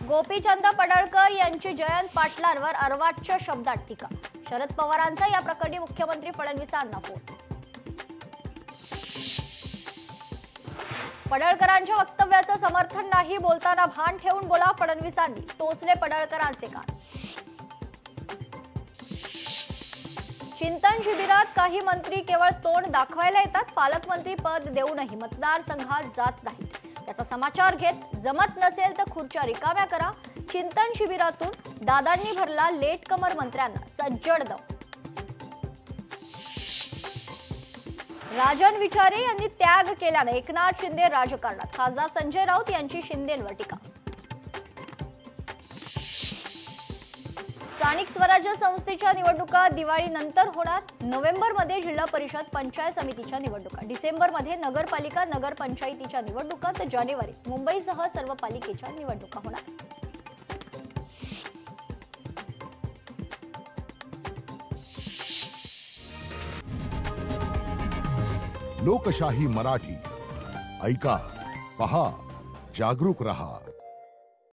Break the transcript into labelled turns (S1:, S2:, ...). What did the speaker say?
S1: गोपीचंद पडळकर यांची जयंत पाटलांवर अर्वाच्य शब्दात टीका। शरद पवारांचा या प्रकरणी मुख्यमंत्री फडणवीसांना फोन। पडळकरांच्या वक्तव्याचं समर्थन नाही, बोलताना भान ठेवून बोला, फडणवीसांनी टोचले पडळकरांचे कान। चिंतन शिबिरात काही मंत्री केवळ तोंड दाखवायला येतात, पालकमंत्री पद देऊनही मतदारसंघात जात नाहीत। याचा समाचार घेत जमत नसेल तर खुर्च्या रिकाम्या करा। चिंतन शिबिरातून दादांनी भरला लेट कमर मंत्र्यांना सज्जड दम। राजन विचारे यांनी त्याग केल्याने एकनाथ शिंदे राजकारणात, खासदार संजय राऊत यांची शिंदेंवर टीका। स्थानिक स्वराज्य संस्थेच्या निवडणुका दिवाळीनंतर होणार। नोव्हेंबरमध्ये जिल्हा परिषद पंचायत समितीच्या निवडणुका, डिसेंबरमध्ये नगरपालिका नगरपंचायतीच्या निवडणुका, तर जानेवारीत मुंबईसह सर्व पालिकेच्या निवडणुका होणार।
S2: लोकशाही मराठी ऐका, पहा, जागरूक रहा।